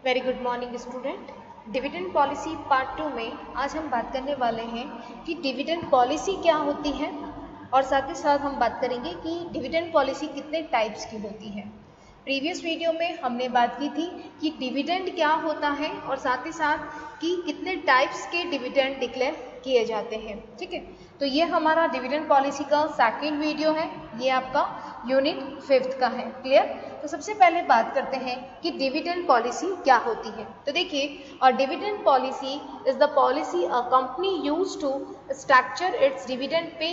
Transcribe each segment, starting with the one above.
Very good morning student. Dividend policy part 2 में आज हम बात करने वाले हैं कि डिविडेंड पॉलिसी क्या होती है और साथ ही साथ हम बात करेंगे कि डिविडेंड पॉलिसी कितने टाइप्स की होती है। प्रीवियस वीडियो में हमने बात की थी कि डिविडेंड क्या होता है और साथ ही साथ कि कितने टाइप्स के डिविडेंड डिक्लेयर किए जाते हैं। ठीक है, तो ये हमारा डिविडेंड पॉलिसी का सेकेंड वीडियो है, ये आपका यूनिट 5th का है। क्लियर? तो सबसे पहले बात करते हैं कि डिविडेंड पॉलिसी क्या होती है। तो देखिए, a dividend policy is the policy a company use to structure its dividend pay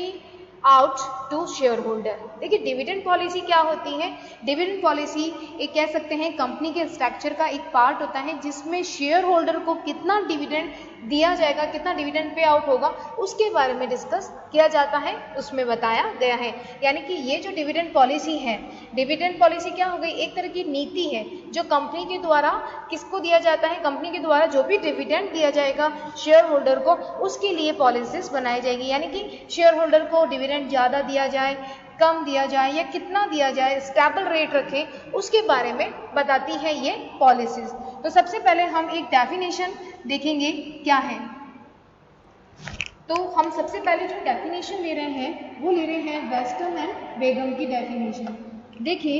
out to share holder. देखिए, डिविडेंड पॉलिसी क्या होती है। डिविडेंड पॉलिसी एक कह सकते हैं कंपनी के स्ट्रक्चर का एक पार्ट होता है जिसमें शेयर होल्डर को कितना डिविडेंड दिया जाएगा, कितना डिविडेंड पे आउट होगा, उसके बारे में डिस्कस किया जाता है, उसमें बताया गया है। यानी कि ये जो डिविडेंड पॉलिसी है, डिविडेंड पॉलिसी क्या हो गई, एक तरह की नीति है जो कंपनी के द्वारा किसको दिया जाता है, कंपनी के द्वारा जो भी डिविडेंड दिया जाएगा शेयर होल्डर को, उसके लिए पॉलिसीज बनाई जाएगी। यानी कि शेयर होल्डर को डिविडेंड ज़्यादा दिया जाए, कम दिया जाए या कितना दिया जाए, स्टेबल रेट रखें, उसके बारे में बताती है ये पॉलिसीज। तो सबसे पहले हम एक डेफिनेशन देखेंगे क्या है। तो हम सबसे पहले जो डेफिनेशन ले रहे हैं वो ले रहे हैं वेस्टर्न एंड बेगम की डेफिनेशन। देखिए,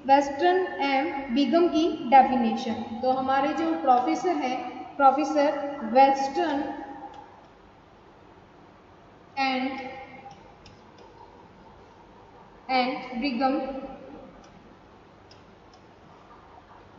वेस्टर्न एंड बेगम की डेफिनेशन, तो हमारे जो प्रोफेसर हैं, प्रोफेसर वेस्टर्न एंड बिगम,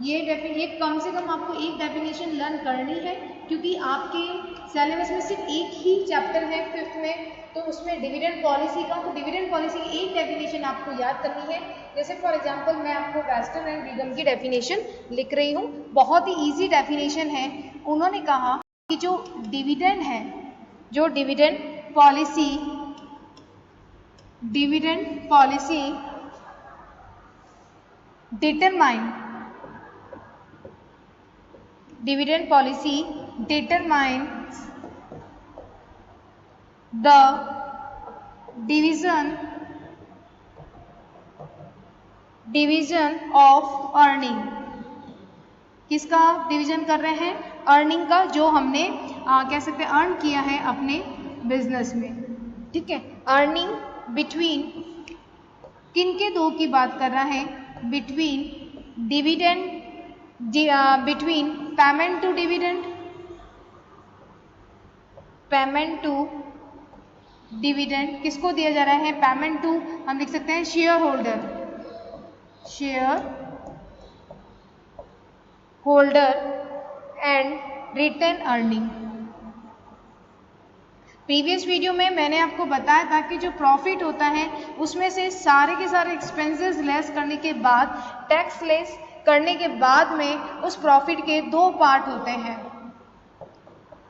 ये कम से कम आपको एक डेफिनेशन लर्न करनी है क्योंकि आपके सिलेबस में सिर्फ एक ही चैप्टर है 5th में, तो उसमें डिविडेंड पॉलिसी का, तो डिविडेंड पॉलिसी की एक डेफिनेशन आपको याद करनी है। जैसे फॉर एग्जांपल मैं आपको वेस्टर्न एंड बिगम की डेफिनेशन लिख रही हूँ, बहुत ही इजी डेफिनेशन है। उन्होंने कहा कि जो डिविडेंड है, जो dividend policy determines the division of earning। किसका डिवीजन कर रहे हैं? अर्निंग का, जो हमने कह सकते हैं अर्न किया है अपने बिजनेस में। ठीक है, अर्निंग बिटवीन किनके दो की बात कर रहा है, between dividend, between payment to dividend, payment to dividend किसको दिया जा रहा है, पेमेंट टू हम लिख सकते हैं share holder and retain earning. Previous video में मैंने आपको बताया था कि जो प्रॉफिट होता है उसमें से सारे के सारे एक्सपेंसेस लेस करने के बाद, टैक्स लेस करने के बाद में उस प्रॉफिट के दो पार्ट होते हैं।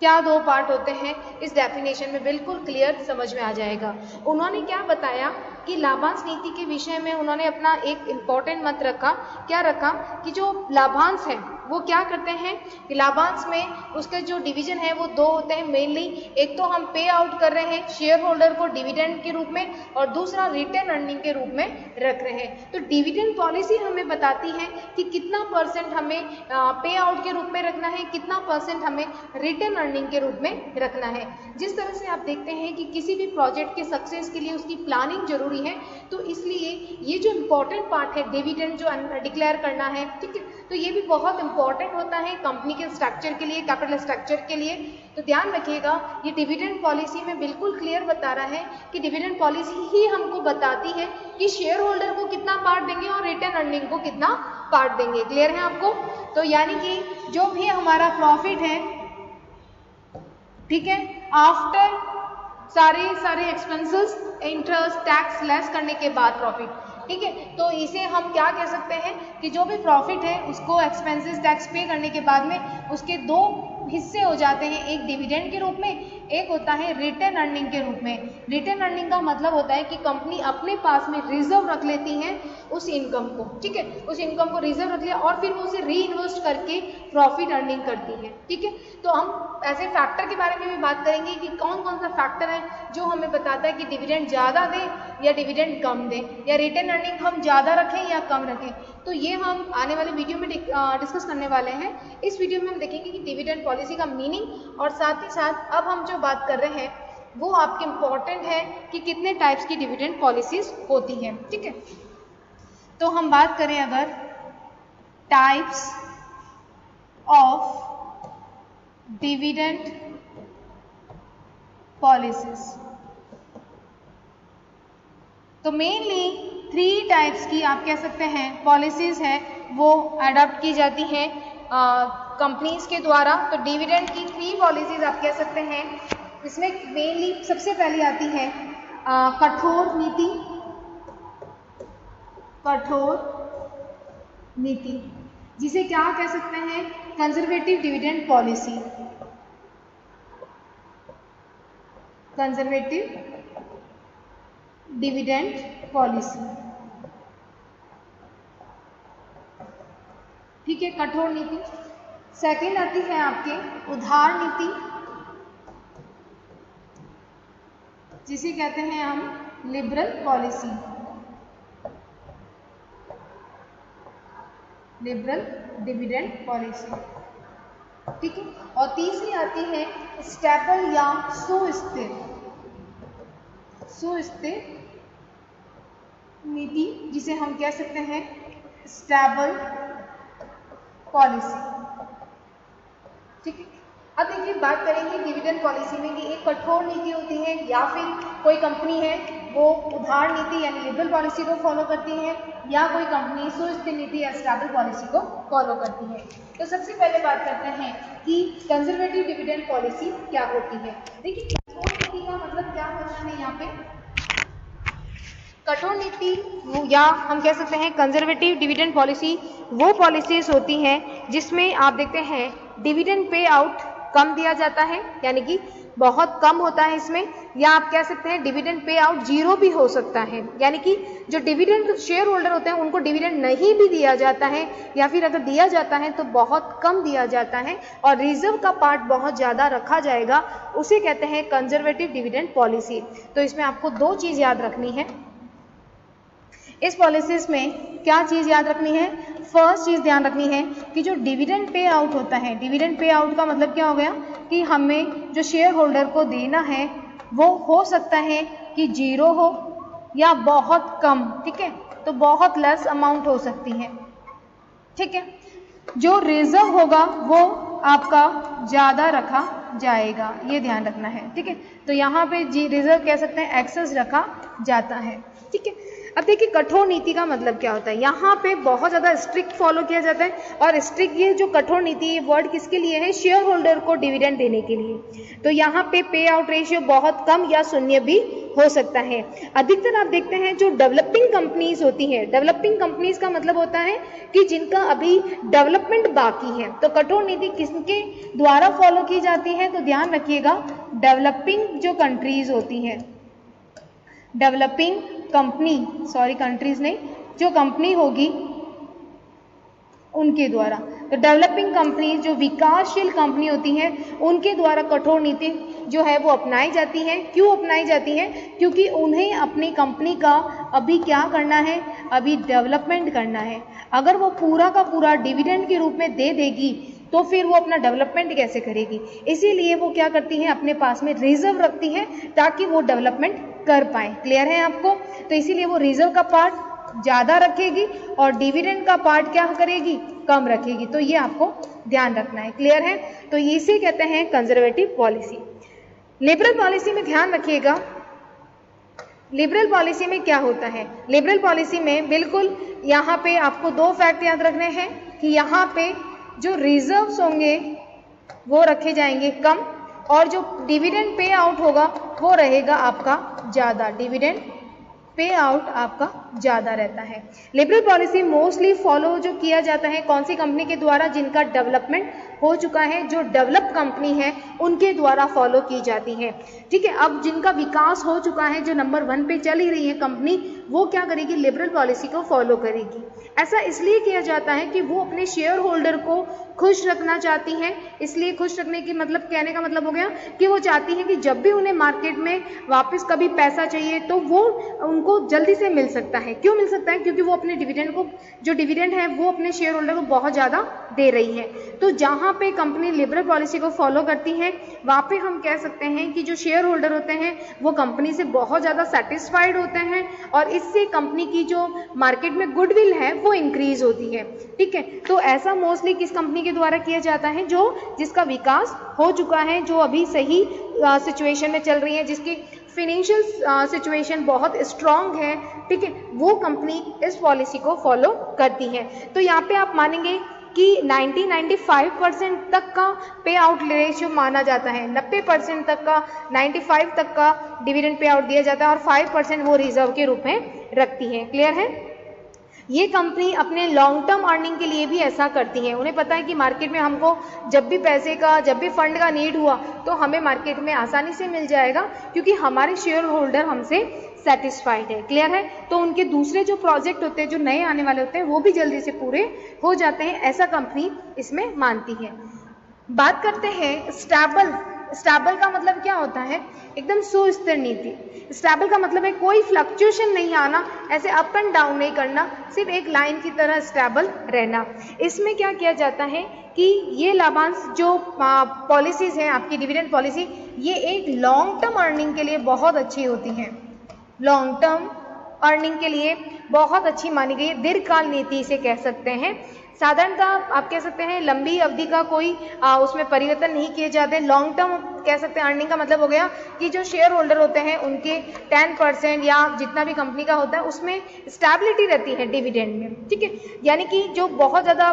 क्या दो पार्ट होते हैं? इस डेफिनेशन में बिल्कुल क्लियर समझ में आ जाएगा। उन्होंने क्या बताया कि लाभांश नीति के विषय में उन्होंने अपना एक इम्पॉर्टेंट मत रखा। क्या रखा कि जो लाभांश है वो क्या करते हैं कि लाभांश में उसके जो डिवीजन है वो दो होते हैं मेनली। एक तो हम पे आउट कर रहे हैं शेयर होल्डर को डिविडेंड के रूप में, और दूसरा रिटेन अर्निंग के रूप में रख रहे हैं। तो डिविडेंड पॉलिसी हमें बताती है कि कितना परसेंट हमें पे आउट के रूप में रखना है, कितना परसेंट हमें रिटेन अर्निंग के रूप में रखना है। जिस तरह से आप देखते हैं कि किसी भी प्रोजेक्ट के सक्सेस के लिए उसकी प्लानिंग जरूरी है, तो इसलिए ये जो इम्पोर्टेंट पार्ट है डिविडेंड जो डिक्लेयर करना है, ठीक है, तो ये भी बहुत इंपॉर्टेंट होता है कंपनी के स्ट्रक्चर के लिए, कैपिटल स्ट्रक्चर के लिए। तो ध्यान रखिएगा, ये डिविडेंड पॉलिसी में बिल्कुल क्लियर बता रहा है कि डिविडेंड पॉलिसी ही हमको बताती है कि शेयर होल्डर को कितना पार्ट देंगे और रिटेन अर्निंग को कितना पार्ट देंगे। क्लियर है आपको? तो यानी कि जो भी हमारा प्रॉफिट है, ठीक है, आफ्टर सारे एक्सपेंसेस, इंटरेस्ट, टैक्स लेस करने के बाद प्रॉफिट, ठीक है, तो इसे हम क्या कह सकते हैं कि जो भी प्रॉफिट है उसको एक्सपेंसेस, टैक्स पे करने के बाद में उसके दो हिस्से हो जाते हैं, एक डिविडेंड के रूप में, एक होता है रिटेन अर्निंग के रूप में। रिटेन अर्निंग का मतलब होता है कि कंपनी अपने पास में रिजर्व रख लेती है उस इनकम को, ठीक है, उस इनकम को रिजर्व रख लिया और फिर वो उसे री इन्वेस्ट करके प्रॉफिट अर्निंग करती है, ठीक है। तो हम ऐसे फैक्टर के बारे में भी बात करेंगे कि कौन कौन सा फैक्टर है जो हमें बताता है कि डिविडेंड ज़्यादा दे या डिविडेंड कम दे, या रिटेन अर्निंग हम ज़्यादा रखें या कम रखें। तो ये हम आने वाले वीडियो में डिस्कस करने वाले हैं। इस वीडियो में हम देखेंगे कि डिविडेंड पॉलिसी का मीनिंग, और साथ ही साथ अब हम जो बात कर रहे हैं वो आपके इम्पॉर्टेंट है कि कितने टाइप्स की डिविडेंड पॉलिसीज होती हैं, ठीक है। तो हम बात करें अगर टाइप्स ऑफ डिविडेंड पॉलिसीज, तो मेनली 3 टाइप्स की आप कह सकते हैं पॉलिसीज हैं वो अडॉप्ट की जाती हैं कंपनीज के द्वारा। तो डिविडेंड की 3 पॉलिसीज आप कह सकते हैं। इसमें मेनली सबसे पहले आती है कठोर नीति, कठोर नीति जिसे क्या कह सकते हैं, conservative dividend policy, conservative dividend policy, ठीक है, कठोर नीति। सेकंड आती है आपके उधार नीति, जिसे कहते हैं हम liberal policy, liberal dividend policy, ठीक है। और तीसरी आती है स्टेबल या सुस्थिर, सुस्थिर नीति, जिसे हम कह सकते हैं स्टेबल पॉलिसी, ठीक है। अब देखिए बात करेंगे डिविडेंड पॉलिसी में कि एक कठोर नीति होती है या फिर कोई कंपनी है वो उधार नीति यानी लिबरल पॉलिसी को फॉलो करती है, या कोई कंपनी सुस्थिर नीति या स्टेबल पॉलिसी को फॉलो करती है। तो सबसे पहले बात करते हैं कि कंजर्वेटिव डिविडेंड पॉलिसी क्या होती है। देखिए कठोर नीति का मतलब क्या होता है, यहाँ पे कठोर नीति या हम कह सकते हैं कंजर्वेटिव डिविडेंड पॉलिसी वो पॉलिसीज होती हैं जिसमें आप देखते हैं डिविडेंड पे आउट कम दिया जाता है, यानी कि बहुत कम होता है इसमें, या आप कह सकते हैं डिविडेंड पे आउट जीरो भी हो सकता है, यानी कि जो डिविडेंड शेयर होल्डर होते हैं उनको डिविडेंड नहीं भी दिया जाता है, या फिर अगर दिया जाता है तो बहुत कम दिया जाता है और रिजर्व का पार्ट बहुत ज़्यादा रखा जाएगा, उसे कहते हैं कंजर्वेटिव डिविडेंड पॉलिसी। तो इसमें आपको 2 चीज़ याद रखनी है। इस पॉलिसीज में क्या चीज़ याद रखनी है, फर्स्ट चीज़ ध्यान रखनी है कि जो डिविडेंड पे आउट होता है, डिविडेंड पे आउट का मतलब क्या हो गया कि हमें जो शेयर होल्डर को देना है वो हो सकता है कि जीरो हो या बहुत कम, ठीक है, तो बहुत लेस अमाउंट हो सकती है, ठीक है। जो रिजर्व होगा वो आपका ज़्यादा रखा जाएगा, ये ध्यान रखना है, ठीक है। तो यहाँ पे रिजर्व कह सकते हैं एक्सेस रखा जाता है, ठीक है। अब देखिए कठोर नीति का मतलब क्या होता है, यहाँ पे बहुत ज़्यादा स्ट्रिक्ट फॉलो किया जाता है, और स्ट्रिक्ट ये जो कठोर नीति ये वर्ड किसके लिए है, शेयर होल्डर को डिविडेंड देने के लिए। तो यहाँ पे आउट रेशियो बहुत कम या शून्य भी हो सकता है। अधिकतर आप देखते हैं जो डेवलपिंग कंपनीज होती हैं, डेवलपिंग कंपनीज का मतलब होता है कि जिनका अभी डेवलपमेंट बाकी है। तो कठोर नीति किसके द्वारा फॉलो की जाती है, तो ध्यान रखिएगा डेवलपिंग जो कंट्रीज होती हैं, डेवलपिंग कंपनी, सॉरी कंट्रीज नहीं, जो कंपनी होगी उनके द्वारा। तो डेवलपिंग कंपनी जो विकासशील कंपनी होती हैं उनके द्वारा कठोर नीति जो है वो अपनाई जाती है। क्यों अपनाई जाती है, क्योंकि उन्हें अपनी कंपनी का अभी क्या करना है, अभी डेवलपमेंट करना है। अगर वो पूरा का पूरा डिविडेंड के रूप में दे देगी तो फिर वो अपना डेवलपमेंट कैसे करेगी, इसीलिए वो क्या करती हैं, अपने पास में रिजर्व रखती हैं ताकि वो डेवलपमेंट कर पाए। क्लियर है आपको, तो इसीलिए वो रिजर्व का पार्ट ज़्यादा रखेगी और डिविडेंड का पार्ट क्या करेगी, कम रखेगी। तो ये आपको ध्यान रखना है। क्लियर है, तो इसे कहते हैं कंजर्वेटिव पॉलिसी। लिबरल पॉलिसी में ध्यान रखिएगा, लिबरल पॉलिसी में क्या होता है, लिबरल पॉलिसी में बिल्कुल यहाँ पे आपको 2 फैक्ट याद रखने हैं कि यहाँ पे जो रिजर्व्स होंगे वो रखे जाएंगे कम, और जो डिविडेंड पे आउट होगा वो रहेगा आपका ज़्यादा, डिविडेंड पे आउट आपका ज़्यादा रहता है। लिबरल पॉलिसी मोस्टली फॉलो जो किया जाता है कौन सी कंपनी के द्वारा, जिनका डेवलपमेंट हो चुका है, जो डेवलप कंपनी है उनके द्वारा फॉलो की जाती है। ठीक है, अब जिनका विकास हो चुका है, जो नंबर 1 पे चल ही रही है कंपनी, वो क्या करेगी, लिबरल पॉलिसी को फॉलो करेगी। ऐसा इसलिए किया जाता है कि वो अपने शेयर होल्डर को खुश रखना चाहती है। इसलिए खुश रखने की मतलब, कहने का मतलब हो गया कि वो चाहती है कि जब भी उन्हें मार्केट में वापस कभी पैसा चाहिए तो वो उनको जल्दी से मिल सकता है। क्यों मिल सकता है? क्योंकि वो अपने डिविडेंड को, जो डिविडेंड है वो अपने शेयर होल्डर को बहुत ज़्यादा दे रही है। तो जहाँ पे कंपनी लिबरल पॉलिसी को फॉलो करती है, वहाँ पे हम कह सकते हैं कि जो शेयर होल्डर होते हैं वो कंपनी से बहुत ज़्यादा सेटिस्फाइड होते हैं और इससे कंपनी की जो मार्केट में गुडविल है वो इंक्रीज होती है। ठीक है, तो ऐसा मोस्टली किस कंपनी के द्वारा किया जाता है, जो जिसका विकास हो चुका है, जो अभी सही सिचुएशन में चल रही है, जिसकी फिनेंशियल सिचुएशन बहुत स्ट्रांग है। ठीक है, वो कंपनी इस पॉलिसी को फॉलो करती है। तो यहाँ पे आप मानेंगे कि 90-95% तक का पे आउट रेशियो माना जाता है। 90% तक का, 95 तक का डिविडेंड पे आउट दिया जाता है और 5% वो रिजर्व के रूप में रखती है। क्लियर है? ये कंपनी अपने लॉन्ग टर्म अर्निंग के लिए भी ऐसा करती है। उन्हें पता है कि मार्केट में हमको जब भी पैसे का, जब भी फंड का नीड हुआ तो हमें मार्केट में आसानी से मिल जाएगा, क्योंकि हमारे शेयर होल्डर हमसे सेटिस्फाइड है। क्लियर है? तो उनके दूसरे जो प्रोजेक्ट होते हैं, जो नए आने वाले होते हैं, वो भी जल्दी से पूरे हो जाते हैं, ऐसा कंपनी इसमें मानती है। बात करते हैं स्टेबल। स्टेबल का मतलब क्या होता है? एकदम सुस्थिर नीति। स्टेबल का मतलब है कोई फ्लक्चुएशन नहीं आना, ऐसे अप एंड डाउन नहीं करना, सिर्फ एक लाइन की तरह स्टेबल रहना। इसमें क्या किया जाता है कि ये लाभांश जो पॉलिसीज हैं, आपकी डिविडेंड पॉलिसी, ये एक लॉन्ग टर्म अर्निंग के लिए बहुत अच्छी होती हैं। लॉन्ग टर्म अर्निंग के लिए बहुत अच्छी मानी गई है, दीर्घकाल नीति इसे कह सकते हैं। साधारणतः आप कह सकते हैं लंबी अवधि का कोई उसमें परिवर्तन नहीं किए जाते। लॉन्ग टर्म कह सकते हैं अर्निंग का मतलब हो गया कि जो शेयर होल्डर होते हैं उनके 10% या जितना भी कंपनी का होता है उसमें स्टेबिलिटी रहती है डिविडेंड में। ठीक है, यानी कि जो बहुत ज़्यादा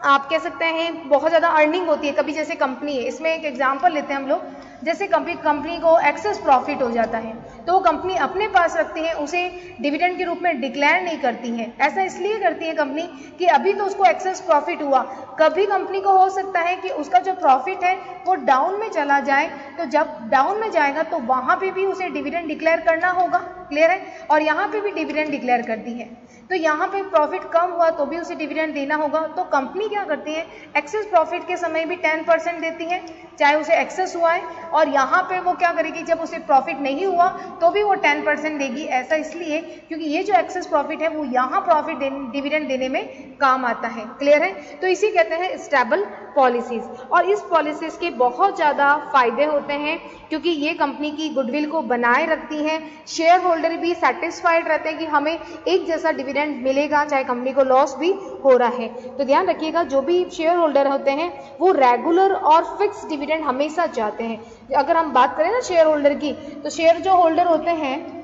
आप कह सकते हैं बहुत ज़्यादा अर्निंग होती है, कभी जैसे कंपनी है, इसमें एक एग्जांपल लेते हैं हम लोग, जैसे कंपनी को एक्सेस प्रॉफिट हो जाता है तो वो कंपनी अपने पास रखती है, उसे डिविडेंड के रूप में डिक्लेयर नहीं करती है। ऐसा इसलिए करती है कंपनी कि अभी तो उसको एक्सेस प्रॉफिट हुआ, कभी कंपनी को हो सकता है कि उसका जो प्रॉफिट है वो डाउन में चला जाए, तो जब डाउन में जाएगा तो वहाँ पे भी उसे डिविडेंड डिक्लेयर करना होगा। क्लियर है? और यहाँ पे भी डिविडेंड डिक्लेयर करती है, तो यहाँ पे प्रॉफिट कम हुआ तो भी उसे डिविडेंड देना होगा। तो कंपनी क्या करती है, एक्सेस प्रॉफिट के समय भी 10% देती है, चाहे उसे एक्सेस हुआ है, और यहाँ पे वो क्या करेगी, जब उसे प्रॉफिट नहीं हुआ तो भी वो 10% देगी। ऐसा इसलिए क्योंकि ये जो एक्सेस प्रॉफिट है वो यहाँ प्रॉफिट डिविडेंड देने में काम आता है। क्लियर है? तो इसी कहते हैं स्टेबल पॉलिसीज। और इस पॉलिसीज के बहुत ज़्यादा फायदे होते हैं, क्योंकि ये कंपनी की गुडविल को बनाए रखती हैं। शेयर होल्डर भी सेटिस्फाइड रहते हैं कि हमें एक जैसा डिविडेंड मिलेगा, चाहे कंपनी को लॉस भी हो रहा है। तो ध्यान रखिएगा, जो भी शेयर होल्डर होते हैं वो रेगुलर और फिक्स डिविडेंड हमेशा चाहते हैं। अगर हम बात करें ना शेयर होल्डर की, तो शेयर जो होल्डर होते हैं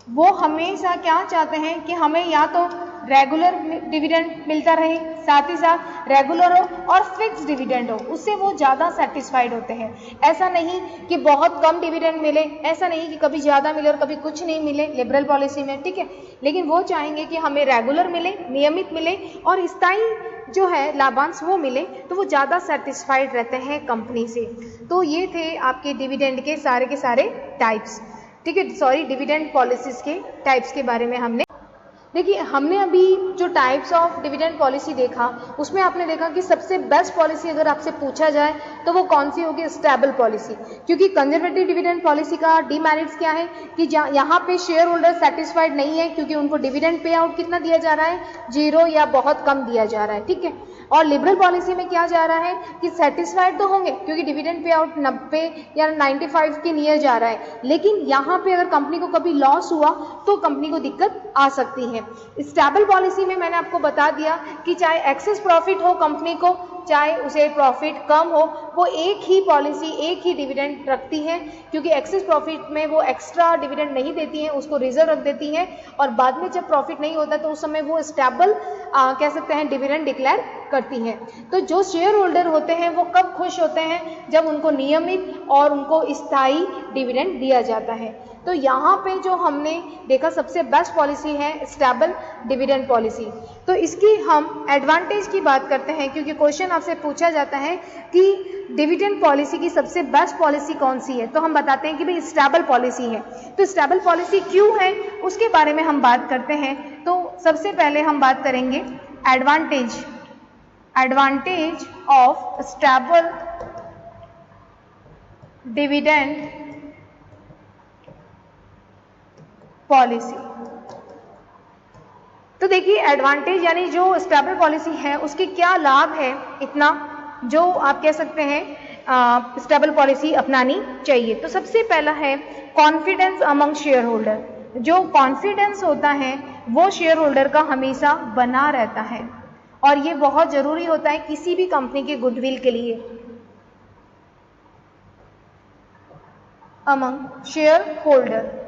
वो हमेशा क्या चाहते हैं कि हमें या तो रेगुलर डिविडेंड मिलता रहे, साथ ही साथ रेगुलर हो और फिक्स डिविडेंड हो, उससे वो ज़्यादा सेटिस्फाइड होते हैं। ऐसा नहीं कि बहुत कम डिविडेंड मिले, ऐसा नहीं कि कभी ज़्यादा मिले और कभी कुछ नहीं मिले लिबरल पॉलिसी में। ठीक है, लेकिन वो चाहेंगे कि हमें रेगुलर मिले, नियमित मिले और स्थायी जो है लाभांश वो मिले, तो वो ज़्यादा सेटिस्फाइड रहते हैं कंपनी से। तो ये थे आपके डिविडेंड के सारे टाइप्स। ठीक है, सॉरी, डिविडेंड पॉलिसीज़ के टाइप्स के बारे में हमने देखिए। हमने अभी जो टाइप्स ऑफ डिविडेंड पॉलिसी देखा, उसमें आपने देखा कि सबसे बेस्ट पॉलिसी अगर आपसे पूछा जाए तो वो कौन सी होगी? Stable policy. क्योंकि कंजर्वेटिव डिविडेंड पॉलिसी का डीमेरिट्स क्या है कि यहाँ पे शेयर होल्डर सेटिस्फाइड नहीं है, क्योंकि उनको डिविडेंड पे आउट कितना दिया जा रहा है? 0 या बहुत कम दिया जा रहा है। ठीक है, और लिबरल पॉलिसी में क्या जा रहा है कि सेटिस्फाइड तो होंगे क्योंकि डिविडेंड पे आउट 90 या 95 के नियर जा रहा है, लेकिन यहाँ पे अगर कंपनी को कभी लॉस हुआ तो कंपनी को दिक्कत आ सकती है। स्टेबल पॉलिसी में मैंने आपको बता दिया कि चाहे एक्सेस प्रॉफिट हो कंपनी को, चाहे उसे प्रॉफिट कम हो, वो एक ही पॉलिसी, एक ही डिविडेंड रखती है, क्योंकि एक्सेस प्रॉफिट में वो एक्स्ट्रा डिविडेंड नहीं देती हैं, उसको रिजर्व रख देती हैं, और बाद में जब प्रॉफिट नहीं होता तो उस समय वो स्टेबल कह सकते हैं डिविडेंड डिक्लेयर करती है। तो जो शेयर होल्डर होते हैं वो कब खुश होते हैं? जब उनको नियमित और उनको स्थायी डिविडेंड दिया जाता है। तो यहाँ पे जो हमने देखा सबसे बेस्ट पॉलिसी है स्टेबल डिविडेंड पॉलिसी। तो इसकी हम एडवांटेज की बात करते हैं, क्योंकि क्वेश्चन आपसे पूछा जाता है कि डिविडेंड पॉलिसी की सबसे बेस्ट पॉलिसी कौन सी है, तो हम बताते हैं कि भाई स्टेबल पॉलिसी है। तो स्टेबल पॉलिसी क्यों है उसके बारे में हम बात करते हैं। तो सबसे पहले हम बात करेंगे advantage of stable dividend policy. तो देखिए एडवांटेज यानी जो स्टेबल पॉलिसी है उसके क्या लाभ है, इतना जो आप कह सकते हैं स्टेबल पॉलिसी अपनानी चाहिए। तो सबसे पहला है कॉन्फिडेंस अमंग शेयर होल्डर। जो कॉन्फिडेंस होता है वो शेयर होल्डर का हमेशा बना रहता है और ये बहुत जरूरी होता है किसी भी कंपनी के गुडविल के लिए। अमंग शेयर होल्डर,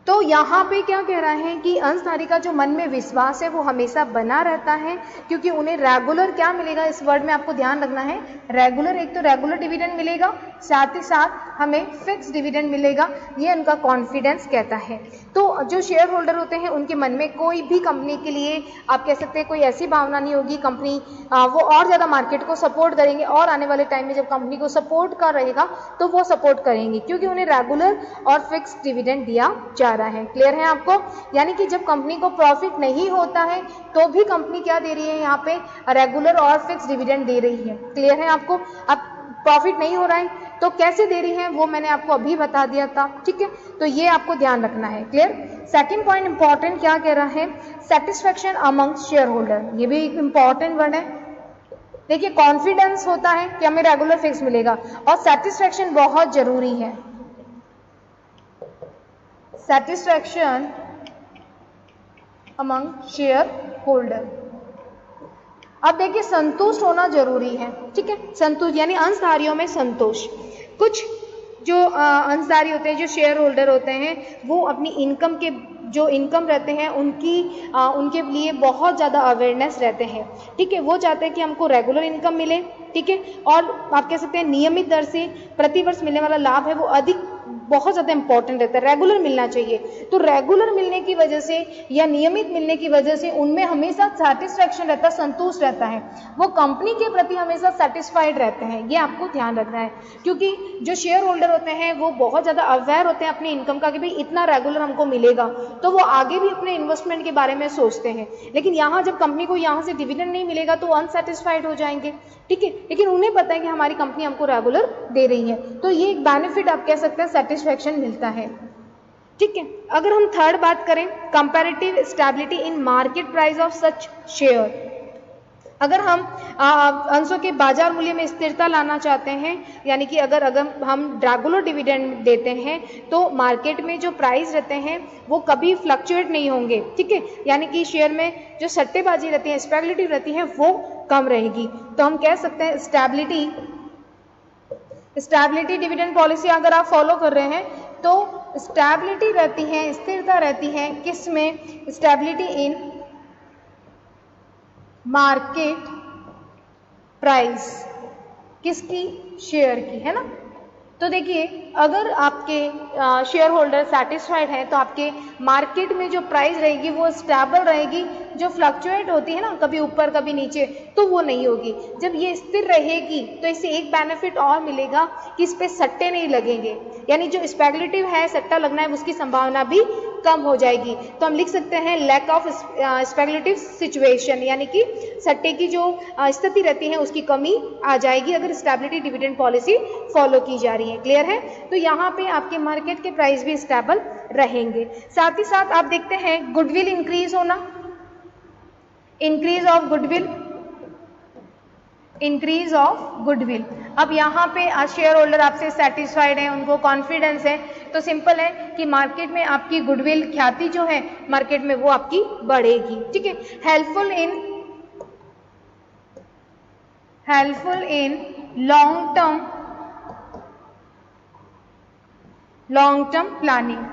तो यहाँ पे क्या कह रहा है कि अंशधारी का जो मन में विश्वास है वो हमेशा बना रहता है, क्योंकि उन्हें रेगुलर क्या मिलेगा, इस वर्ड में आपको ध्यान रखना है, रेगुलर, एक तो रेगुलर डिविडेंड मिलेगा, साथ ही साथ हमें फिक्स डिविडेंड मिलेगा, ये उनका कॉन्फिडेंस कहता है। तो जो शेयर होल्डर होते हैं उनके मन में कोई भी कंपनी के लिए आप कह सकते हैं कोई ऐसी भावना नहीं होगी, कंपनी वो और ज़्यादा मार्केट को सपोर्ट करेंगे और आने वाले टाइम में जब कंपनी को सपोर्ट कर रहेगा तो वो सपोर्ट करेंगे, क्योंकि उन्हें रेगुलर और फिक्स डिविडेंड दिया जा रहा है। क्लियर है आपको? यानी कि जब कंपनी को प्रॉफिट नहीं होता है तो भी कंपनी क्या दे रही है, यहाँ पे रेगुलर और फिक्स डिविडेंड दे रही है। क्लियर है आपको? अब प्रॉफिट नहीं हो रहा है तो कैसे दे रही है वो मैंने आपको अभी बता दिया था, ठीक है, तो ये आपको ध्यान रखना है। क्लियर? सेकंड पॉइंट इंपॉर्टेंट क्या कह रहा है, सेटिस्फेक्शन अमंग शेयर होल्डर, ये भी एक इंपॉर्टेंट वर्ड है। देखिए कॉन्फिडेंस होता है कि हमें रेगुलर फिक्स मिलेगा और सेटिस्फेक्शन बहुत जरूरी है। सेटिस्फैक्शन अमंग शेयर होल्डर, अब देखिए संतुष्ट होना जरूरी है, ठीक है, संतुष्ट यानी अंशधारियों में संतोष। कुछ जो अंशधारी होते हैं, जो शेयर होल्डर होते हैं, वो अपनी इनकम के जो इनकम रहते हैं उनके लिए बहुत ज़्यादा अवेयरनेस रहते हैं, ठीक है, वो चाहते हैं कि हमको रेगुलर इनकम मिले, ठीक है, और आप कह सकते हैं नियमित दर से प्रतिवर्ष मिलने वाला लाभ है वो अधिक बहुत ज़्यादा इंपॉर्टेंट रहता है, रेगुलर मिलना चाहिए। तो रेगुलर मिलने की वजह से या नियमित मिलने की वजह से उनमें हमेशा सेटिस्फैक्शन रहता है, संतुष्ट रहता है, वो कंपनी के प्रति हमेशा सेटिस्फाइड रहते हैं, ये आपको ध्यान रखना है। क्योंकि जो शेयर होल्डर होते हैं वो बहुत ज़्यादा अवेयर होते हैं अपनी इनकम का कि भाई इतना रेगुलर हमको मिलेगा, तो वो आगे भी अपने इन्वेस्टमेंट के बारे में सोचते हैं। लेकिन यहाँ जब कंपनी को यहाँ से डिविडेंड नहीं मिलेगा तो अनसेटिस्फाइड हो जाएंगे, ठीक है, लेकिन उन्हें पता है कि हमारी कंपनी हमको रेगुलर दे रही है, तो ये एक बेनिफिट आप कह सकते हैं, सेटिस्फैक्शन मिलता है, ठीक है। अगर हम थर्ड बात करें, comparative stability in market price of such share, अगर हम अंशों के बाजार मूल्य में स्थिरता लाना चाहते हैं, यानी कि अगर हम रेगुलर डिविडेंड देते हैं तो मार्केट में जो प्राइस रहते हैं वो कभी फ्लक्चुएट नहीं होंगे, ठीक है, यानी कि शेयर में जो सट्टेबाजी रहती है, स्पेकुलेटिव रहती है, वो कम रहेगी। तो हम कह सकते हैं स्टेबिलिटी डिविडेंड पॉलिसी अगर आप फॉलो कर रहे हैं तो स्टेबिलिटी रहती है, स्थिरता रहती है, किस में, स्टेबिलिटी इन मार्केट प्राइस, किसकी, शेयर की, है ना। तो देखिए अगर आपके शेयर होल्डर सेटिस्फाइड हैं तो आपके मार्केट में जो प्राइस रहेगी वो स्टेबल रहेगी, जो फ्लक्चुएट होती है ना कभी ऊपर कभी नीचे, तो वो नहीं होगी। जब ये स्थिर रहेगी तो इससे एक बेनिफिट और मिलेगा कि इस पे सट्टे नहीं लगेंगे, यानी जो स्पेकुलेटिव है सट्टा लगना है उसकी संभावना भी कम हो जाएगी। तो हम लिख सकते हैं लैक ऑफ स्पेकुलेटिव सिचुएशन, यानी कि सट्टे की जो स्थिति रहती है उसकी कमी आ जाएगी अगर स्टेबिलिटी डिविडेंड पॉलिसी फॉलो की जा रही है। क्लियर है? तो यहाँ पे आपके मार्केट के प्राइस भी स्टेबल रहेंगे। साथ ही साथ आप देखते हैं गुडविल इंक्रीज होना, increase of goodwill, increase of goodwill. अब यहाँ पे आज शेयर होल्डर आपसे सेटिस्फाइड है, उनको कॉन्फिडेंस है, तो सिंपल है कि मार्केट में आपकी गुडविल, ख्याति जो है मार्केट में वो आपकी बढ़ेगी, ठीक है। Helpful in long term planning.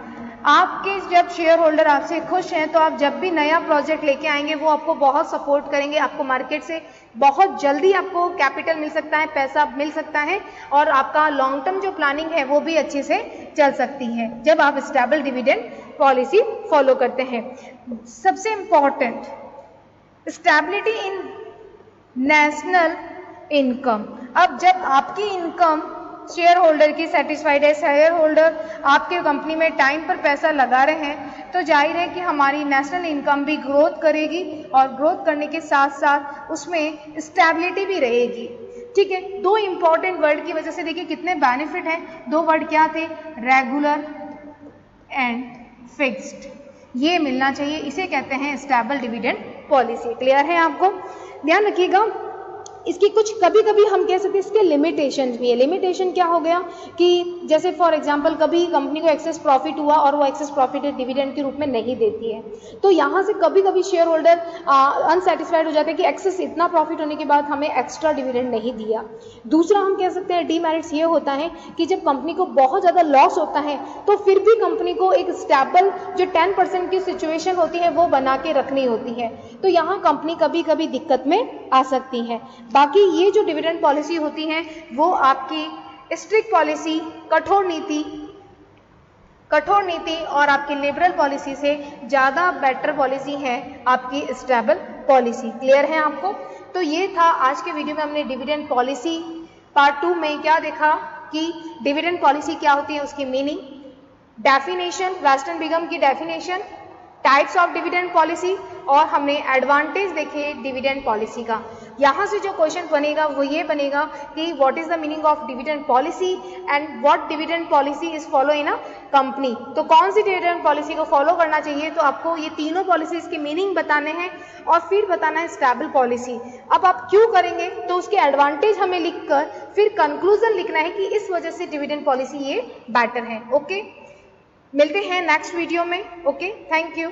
आपके जब शेयर होल्डर आपसे खुश हैं तो आप जब भी नया प्रोजेक्ट लेके आएंगे वो आपको बहुत सपोर्ट करेंगे, आपको मार्केट से बहुत जल्दी आपको कैपिटल मिल सकता है, पैसा मिल सकता है, और आपका लॉन्ग टर्म जो प्लानिंग है वो भी अच्छे से चल सकती है जब आप स्टेबल डिविडेंड पॉलिसी फॉलो करते हैं। सबसे important stability in national income. अब जब आपकी इनकम शेयर होल्डर की सेटिस्फाइड है, शेयर होल्डर आपके कंपनी में टाइम पर पैसा लगा रहे हैं, तो जाहिर है कि हमारी नेशनल इनकम भी ग्रोथ करेगी और ग्रोथ करने के साथ साथ उसमें स्टेबिलिटी भी रहेगी। ठीक है, दो इंपॉर्टेंट वर्ड की वजह से देखिए कितने बेनिफिट हैं। दो वर्ड क्या थे? Regular and fixed. ये मिलना चाहिए, इसे कहते हैं स्टेबल डिविडेंड पॉलिसी। क्लियर है आपको? ध्यान रखिएगा, इसकी कुछ कभी कभी हम कह सकते हैं इसके लिमिटेशन भी है। लिमिटेशन क्या हो गया कि जैसे फॉर एग्जांपल कभी कंपनी को एक्सेस प्रॉफिट हुआ और वो एक्सेस प्रॉफिट डिविडेंड के रूप में नहीं देती है, तो यहाँ से कभी कभी शेयर होल्डर अनसेटिस्फाइड हो जाते हैं कि एक्सेस इतना प्रॉफिट होने के बाद हमें एक्स्ट्रा डिविडेंड नहीं दिया। दूसरा हम कह सकते हैं डीमेरिट्स ये होता है कि जब कंपनी को बहुत ज़्यादा लॉस होता है तो फिर भी कंपनी को एक स्टेबल जो 10% की सिचुएशन होती है वो बना के रखनी होती है, तो यहाँ कंपनी कभी कभी दिक्कत में आ सकती है। बाकी ये जो डिविडेंड पॉलिसी होती है वो आपकी स्ट्रिक्ट पॉलिसी, कठोर नीति और आपकी लिबरल पॉलिसी से ज़्यादा बेटर पॉलिसी है आपकी स्टेबल पॉलिसी। क्लियर है आपको? तो ये था आज के वीडियो में हमने डिविडेंड पॉलिसी पार्ट 2 में क्या देखा कि डिविडेंड पॉलिसी क्या होती है, उसकी मीनिंग, डेफिनेशन, वेस्टर्न बिगम की definition, types of dividend policy और हमने एडवांटेज देखे डिविडेंड पॉलिसी का। यहाँ से जो क्वेश्चन बनेगा वो ये बनेगा कि what is the meaning of dividend policy and what dividend policy is follow in a company. तो कौन सी डिविडेंड पॉलिसी को फॉलो करना चाहिए, तो आपको ये तीनों पॉलिसीज के मीनिंग बताने हैं और फिर बताना है स्टेबल पॉलिसी। अब आप क्यों करेंगे, तो उसके एडवांटेज हमें लिखकर फिर कंक्लूजन लिखना है कि इस वजह से डिविडेंड पॉलिसी ये बेटर है। ओके, मिलते हैं नेक्स्ट वीडियो में। Okay, thank you.